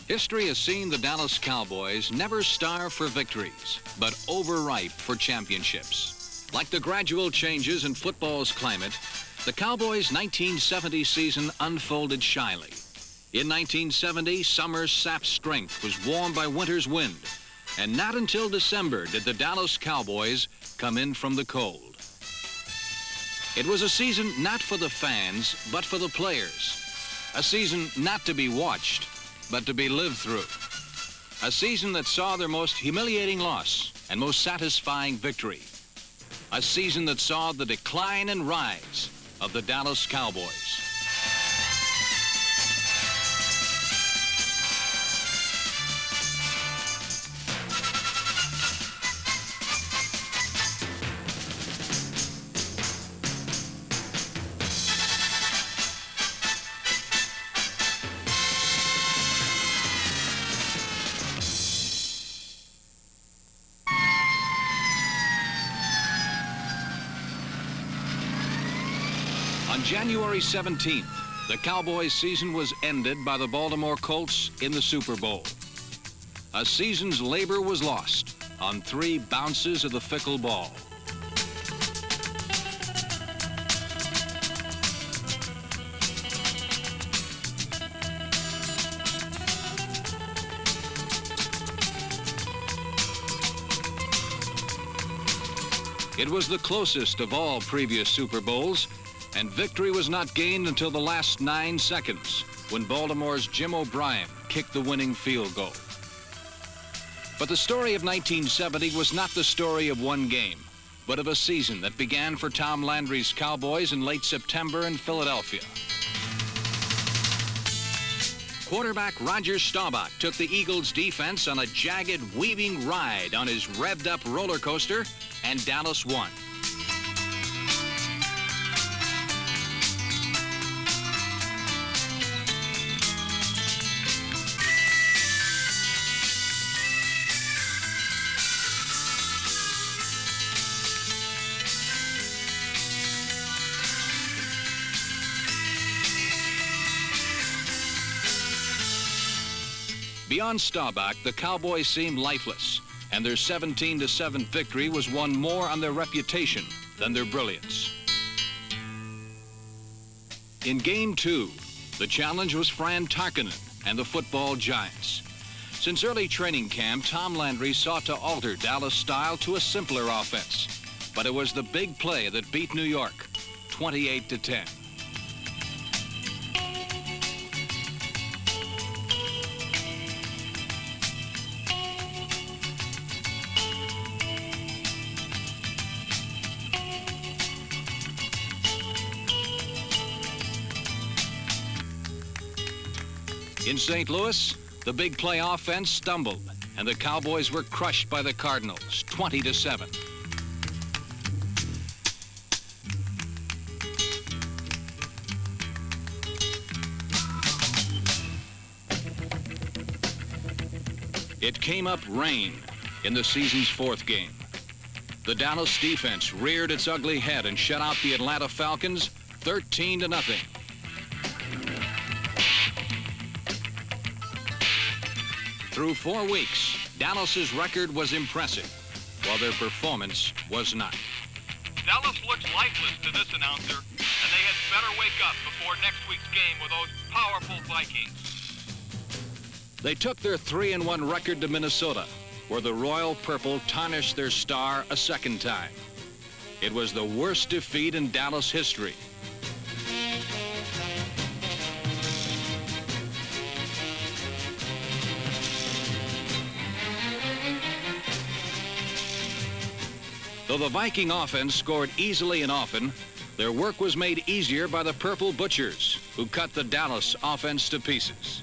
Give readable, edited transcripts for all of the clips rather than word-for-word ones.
History has seen the Dallas Cowboys never starve for victories, but overripe for championships. Like the gradual changes in football's climate, the Cowboys' 1970 season unfolded shyly. In 1970, summer's sap strength was warmed by winter's wind, and not until December did the Dallas Cowboys come in from the cold. It was a season not for the fans, but for the players. A season not to be watched, but to be lived through. A season that saw their most humiliating loss and most satisfying victory. A season that saw the decline and rise of the Dallas Cowboys. On January 17th, the Cowboys' season was ended by the Baltimore Colts in the Super Bowl. A season's labor was lost on 3 bounces of the fickle ball. It was the closest of all previous Super Bowls, and victory was not gained until the last 9 seconds, when Baltimore's Jim O'Brien kicked the winning field goal. But the story of 1970 was not the story of one game, but of a season that began for Tom Landry's Cowboys in late September in Philadelphia. Quarterback Roger Staubach took the Eagles' defense on a jagged, weaving ride on his revved-up roller coaster, and Dallas won. Beyond Staubach, the Cowboys seemed lifeless, and their 17-7 victory was won more on their reputation than their brilliance. In Game 2, the challenge was Fran Tarkenton and the football Giants. Since early training camp, Tom Landry sought to alter Dallas' style to a simpler offense, but it was the big play that beat New York, 28-10. In St. Louis, the big play offense stumbled, and the Cowboys were crushed by the Cardinals, 20-7. It came up rain in the season's 4th game. The Dallas defense reared its ugly head and shut out the Atlanta Falcons 13-0. Through 4 weeks, Dallas's record was impressive, while their performance was not. Dallas looks lifeless to this announcer, and they had better wake up before next week's game with those powerful Vikings. They took their 3-1 record to Minnesota, where the Royal Purple tarnished their star a second time. It was the worst defeat in Dallas history. Though the Viking offense scored easily and often, their work was made easier by the Purple Butchers, who cut the Dallas offense to pieces.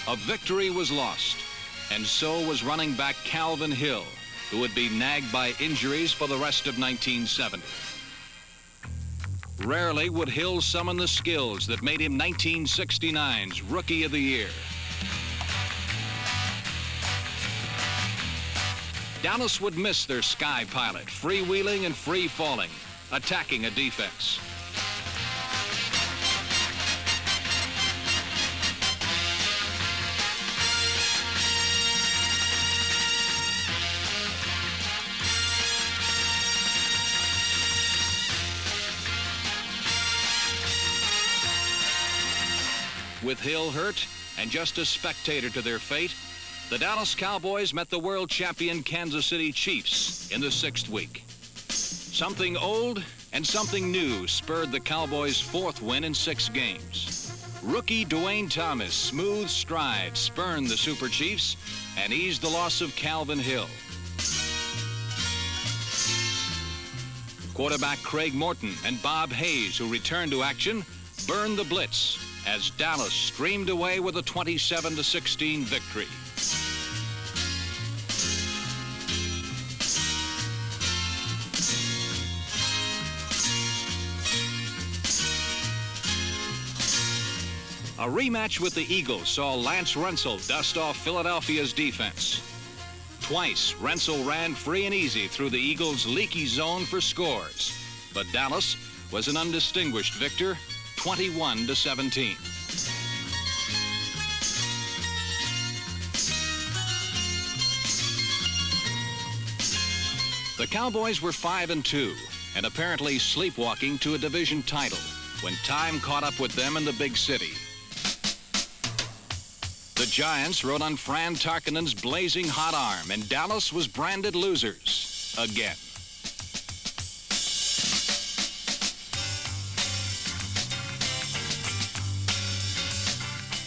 A victory was lost, and so was running back Calvin Hill, who would be nagged by injuries for the rest of 1970. Rarely would Hill summon the skills that made him 1969's Rookie of the Year. Dallas would miss their sky pilot, freewheeling and free-falling, attacking a defense. With Hill hurt and just a spectator to their fate, the Dallas Cowboys met the world champion Kansas City Chiefs in the 6th week. Something old and something new spurred the Cowboys' 4th win in 6 games. Rookie Dwayne Thomas' smooth stride spurned the Super Chiefs and eased the loss of Calvin Hill. Quarterback Craig Morton and Bob Hayes, who returned to action, burned the blitz as Dallas streamed away with a 27-16 victory. A rematch with the Eagles saw Lance Rensel dust off Philadelphia's defense. Twice, Rensel ran free and easy through the Eagles' leaky zone for scores, but Dallas was an undistinguished victor, 21-17. The Cowboys were 5-2 and apparently sleepwalking to a division title when time caught up with them in the big city. The Giants rode on Fran Tarkenton's blazing hot arm, and Dallas was branded losers again.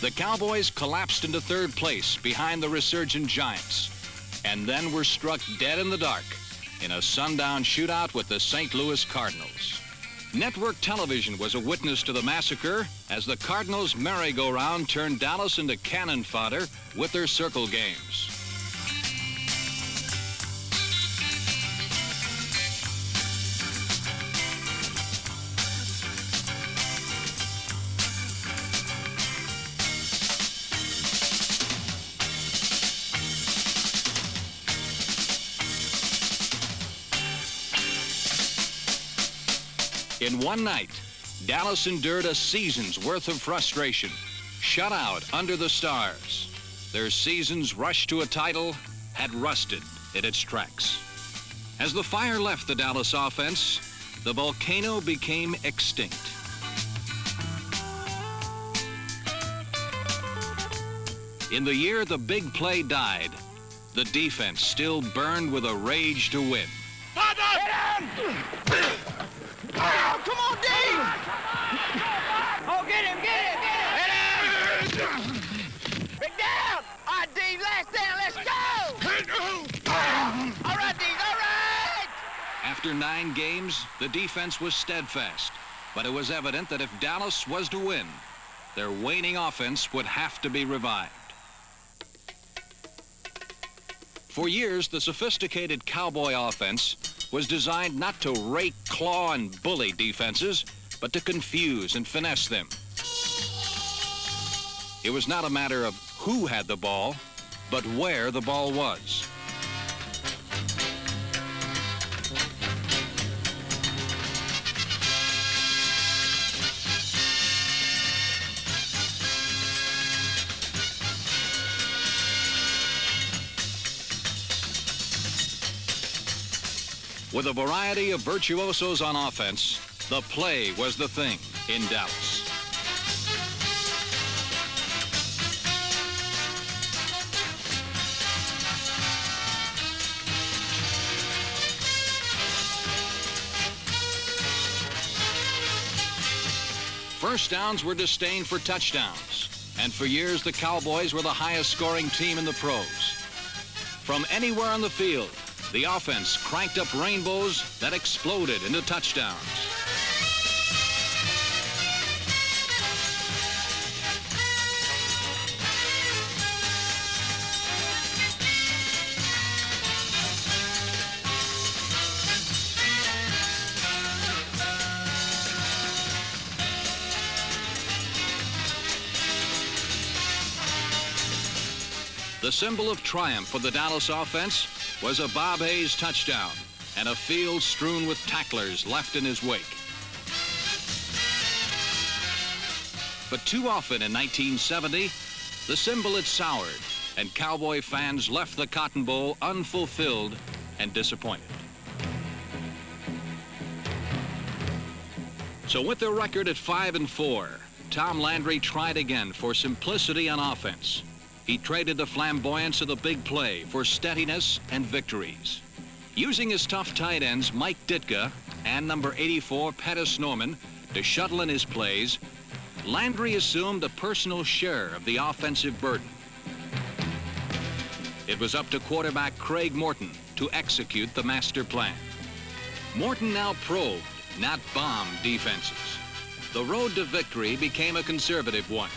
The Cowboys collapsed into 3rd place behind the resurgent Giants, and then were struck dead in the dark in a sundown shootout with the St. Louis Cardinals. Network television was a witness to the massacre as the Cardinals' merry-go-round turned Dallas into cannon fodder with their circle games. In one night, Dallas endured a season's worth of frustration, shut out under the stars. Their season's rush to a title had rusted in its tracks. As the fire left the Dallas offense, the volcano became extinct. In the year the big play died, the defense still burned with a rage to win. Oh, come on, Dave! Oh, get him, get him, get him! Big down! All right, Dave, last down, let's go! All right, Dave, all right! After 9 games, the defense was steadfast, but it was evident that if Dallas was to win, their waning offense would have to be revived. For years, the sophisticated Cowboy offense was designed not to rake, claw, and bully defenses, but to confuse and finesse them. It was not a matter of who had the ball, but where the ball was. With a variety of virtuosos on offense, the play was the thing in Dallas. First downs were disdained for touchdowns, and for years the Cowboys were the highest scoring team in the pros. From anywhere on the field, the offense cranked up rainbows that exploded into touchdowns. The symbol of triumph for the Dallas offense was a Bob Hayes touchdown and a field strewn with tacklers left in his wake. But too often in 1970, the symbol had soured, and Cowboy fans left the Cotton Bowl unfulfilled and disappointed. So with their record at 5-4, Tom Landry tried again for simplicity on offense. He traded the flamboyance of the big play for steadiness and victories. Using his tough tight ends Mike Ditka and number 84 Pettis Norman to shuttle in his plays, Landry assumed a personal share of the offensive burden. It was up to quarterback Craig Morton to execute the master plan. Morton now probed, not bombed, defenses. The road to victory became a conservative one.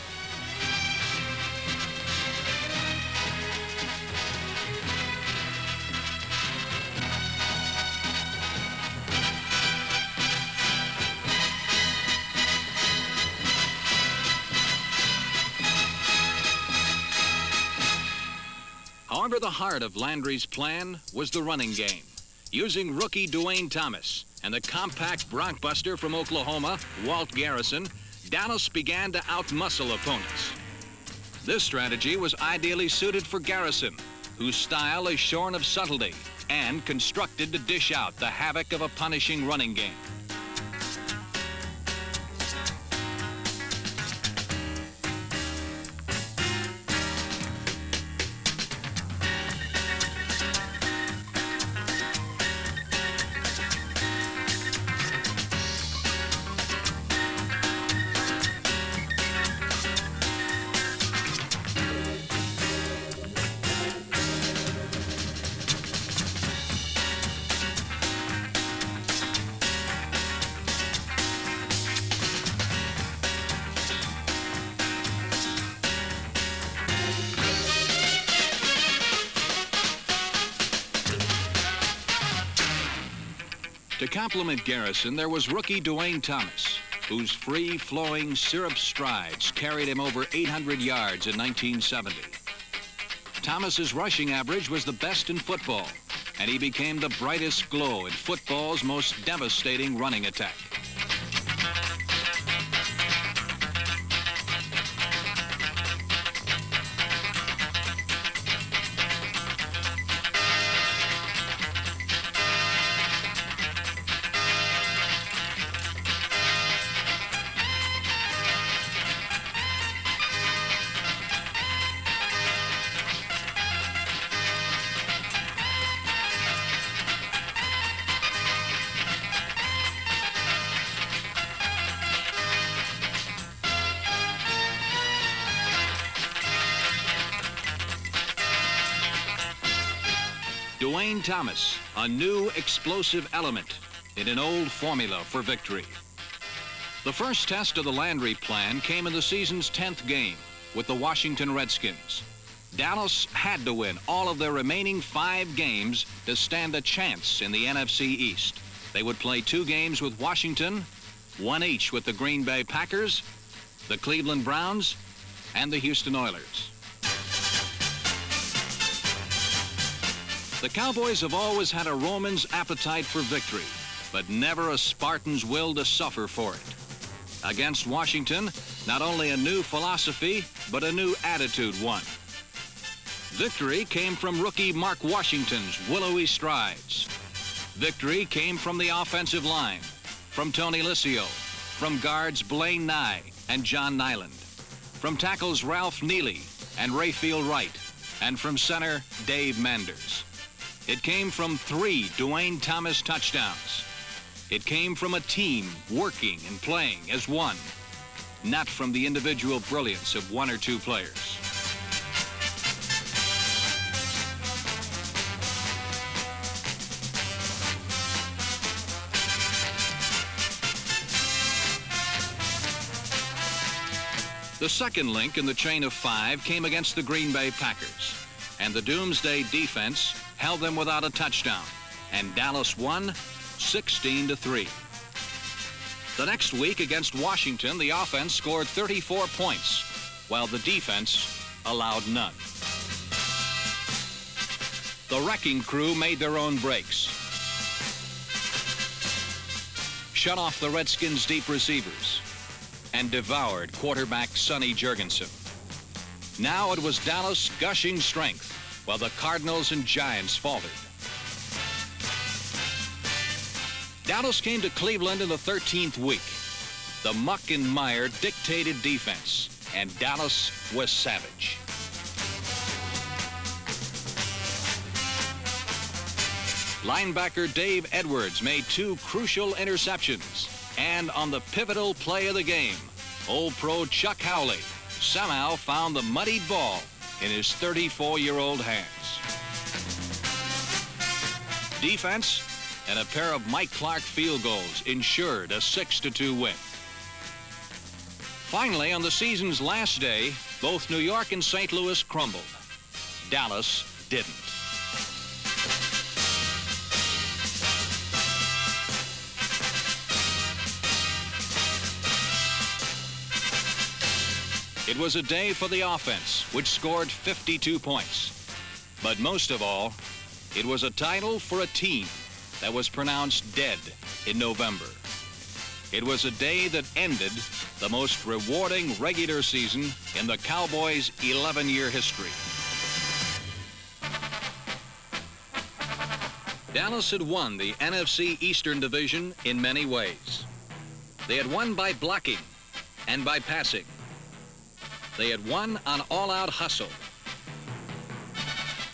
However, the heart of Landry's plan was the running game. Using rookie Dwayne Thomas and the compact Brockbuster from Oklahoma, Walt Garrison, Dallas began to outmuscle opponents. This strategy was ideally suited for Garrison, whose style is shorn of subtlety and constructed to dish out the havoc of a punishing running game. To complement Garrison, there was rookie Dwayne Thomas, whose free-flowing syrup strides carried him over 800 yards in 1970. Thomas's rushing average was the best in football, and he became the brightest glow in football's most devastating running attack. Dwayne Thomas, a new explosive element in an old formula for victory. The first test of the Landry plan came in the season's 10th game with the Washington Redskins. Dallas had to win all of their remaining 5 games to stand a chance in the NFC East. They would play 2 games with Washington, 1 each with the Green Bay Packers, the Cleveland Browns, and the Houston Oilers. The Cowboys have always had a Roman's appetite for victory, but never a Spartan's will to suffer for it. Against Washington, not only a new philosophy, but a new attitude won. Victory came from rookie Mark Washington's willowy strides. Victory came from the offensive line, from Tony Liscio, from guards Blaine Nye and John Nyland, from tackles Ralph Neely and Rayfield Wright, and from center Dave Manders. It came from 3 Dwayne Thomas touchdowns. It came from a team working and playing as one, not from the individual brilliance of 1 or 2 players. The second link in the chain of 5 came against the Green Bay Packers, and the Doomsday defense held them without a touchdown, and Dallas won 16-3. The next week against Washington, the offense scored 34 points, while the defense allowed none. the wrecking crew made their own breaks, shut off the Redskins' deep receivers, and devoured quarterback Sonny Jurgensen. Now it was Dallas gushing strength, while the Cardinals and Giants faltered. Dallas came to Cleveland in the 13th week. The muck and mire dictated defense, and Dallas was savage. Linebacker Dave Edwards made 2 crucial interceptions, and on the pivotal play of the game, old pro Chuck Howley somehow found the muddied ball in his 34-year-old hands. Defense and a pair of Mike Clark field goals ensured a 6-2 win. Finally, on the season's last day, both New York and St. Louis crumbled. Dallas didn't. It was a day for the offense, which scored 52 points. But most of all, it was a title for a team that was pronounced dead in November. It was a day that ended the most rewarding regular season in the Cowboys' 11-year history. Dallas had won the NFC Eastern Division in many ways. They had won by blocking and by passing. They had won on all-out hustle.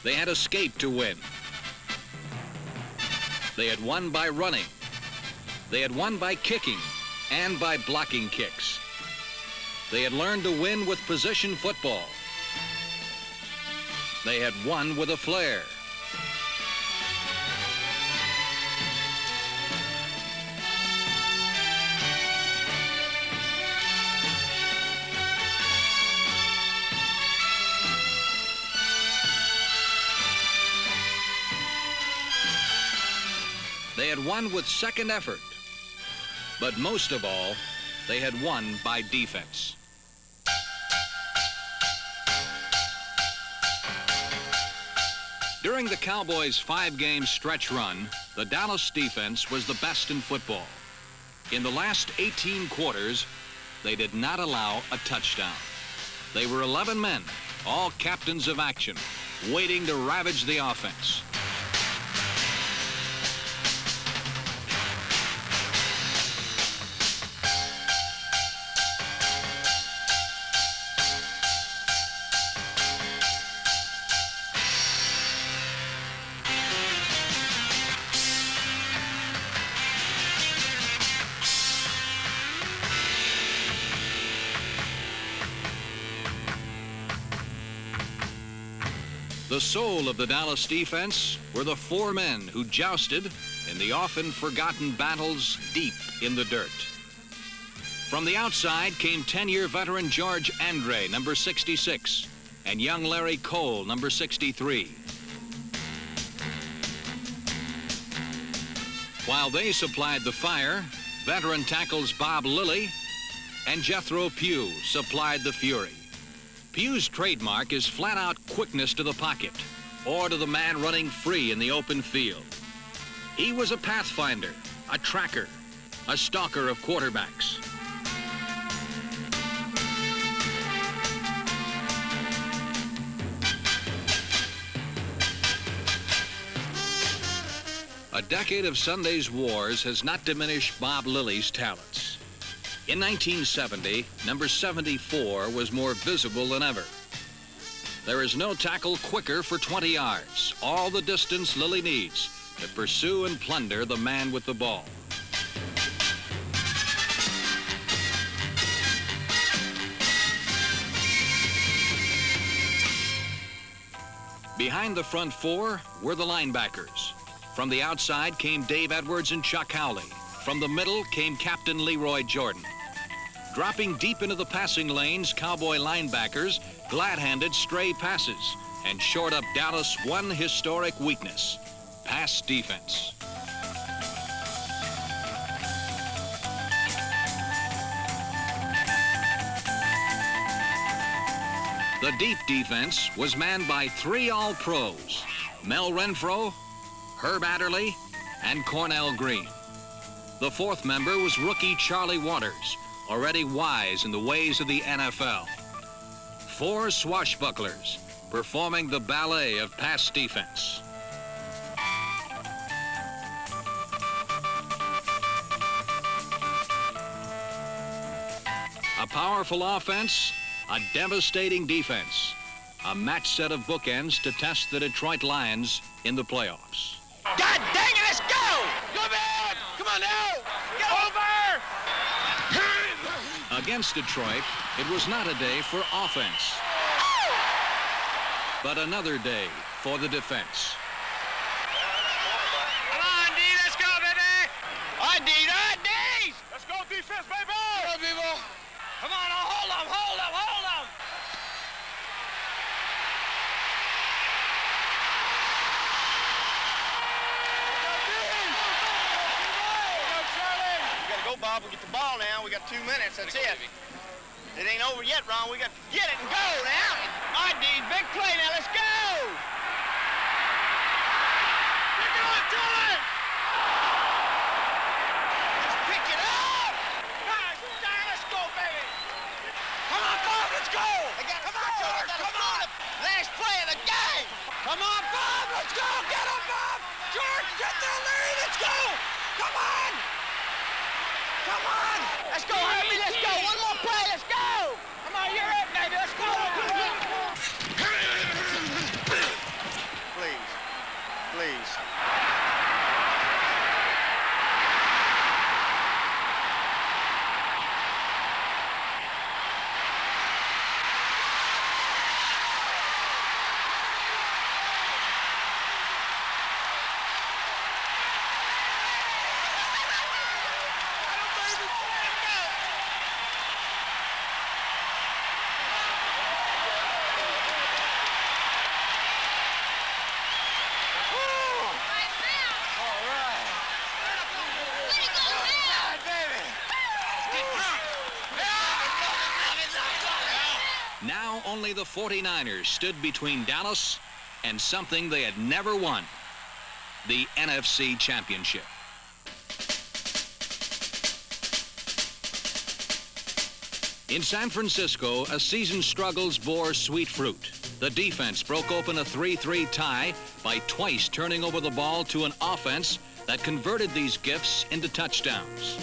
They had escaped to win. They had won by running. They had won by kicking and by blocking kicks. They had learned to win with position football. They had won with a flair. They had won with second effort, but most of all, they had won by defense. During the Cowboys' 5-game stretch run, the Dallas defense was the best in football. In the last 18 quarters, they did not allow a touchdown. They were 11 men, all captains of action, waiting to ravage the offense. The soul of the Dallas defense were the 4 men who jousted in the often forgotten battles deep in the dirt. From the outside came 10-year veteran George Andre, number 66, and young Larry Cole, number 63. While they supplied the fire, veteran tackles Bob Lilly and Jethro Pugh supplied the fury. Pugh's trademark is flat-out quickness to the pocket or to the man running free in the open field. He was a pathfinder, a tracker, a stalker of quarterbacks. A decade of Sunday's wars has not diminished Bob Lilly's talents. In 1970, number 74 was more visible than ever. There is no tackle quicker for 20 yards, all the distance Lilly needs to pursue and plunder the man with the ball. Behind the front 4 were the linebackers. From the outside came Dave Edwards and Chuck Howley. From the middle came Captain Leroy Jordan. Dropping deep into the passing lanes, Cowboy linebackers glad-handed stray passes and shored up Dallas' one historic weakness, pass defense. The deep defense was manned by 3 All-Pros, Mel Renfro, Herb Adderley, and Cornell Green. The fourth member was rookie Charlie Waters, already wise in the ways of the NFL. 4 swashbucklers performing the ballet of pass defense. A powerful offense, a devastating defense. A match set of bookends to test the Detroit Lions in the playoffs. God dang it, let's go! Come on! Come on now! Get over! Against Detroit, it was not a day for offense, but another day for the defense. Come on, D, let's go, baby! All right, D, all right, D! Let's go defense, baby! Come on, people! Come on, now, hold them, hold them, hold them! Go, Bob. We get the ball now. We got 2 minutes. That's it. It ain't over yet, Ron. We got to get it and go now. All right, D. Big play now. Let's go. Pick it up, Charlie. Just pick it up. All right, let's go, baby. Come on, Bob. Let's go. Come on, George. Come on. Last play of the game. Come on, Bob. Let's go. Get him, Bob. George, get the lead. Let's go. Come on. Come on! Let's go, Herbie, let's go! One more play, let's go! Come on, you're it, baby, let's go! Please, please. Now only the 49ers stood between Dallas and something they had never won, the NFC Championship. In San Francisco, a season's struggles bore sweet fruit. The defense broke open a 3-3 tie by twice turning over the ball to an offense that converted these gifts into touchdowns.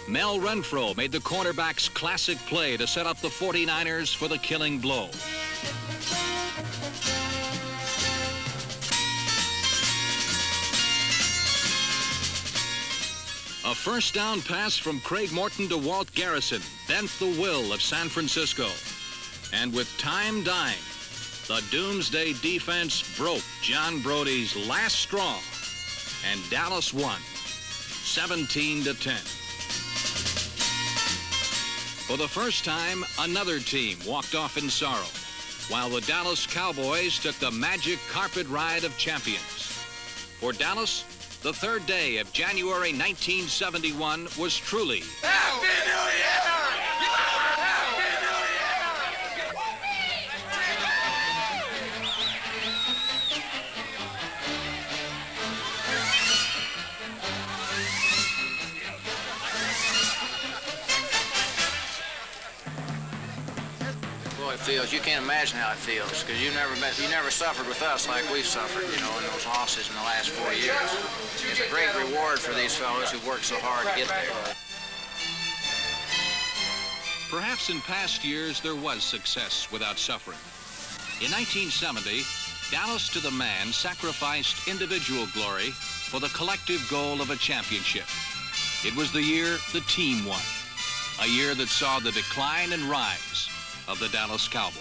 Mel Renfro made the cornerback's classic play to set up the 49ers for the killing blow. A first down pass from Craig Morton to Walt Garrison bent the will of San Francisco. And with time dying, the doomsday defense broke John Brody's last straw, and Dallas won 17-10. For the first time, another team walked off in sorrow, while the Dallas Cowboys took the magic carpet ride of champions. For Dallas, the third day of January 1971 was truly Happy New Year! It feels. You can't imagine how it feels because you never suffered with us like we've suffered, you know, in those losses in the last 4 years. It's a great reward for these fellows who worked so hard to get there. Perhaps in past years there was success without suffering. In 1970, Dallas to the man sacrificed individual glory for the collective goal of a championship. It was the year the team won, a year that saw the decline and rise of the Dallas Cowboys.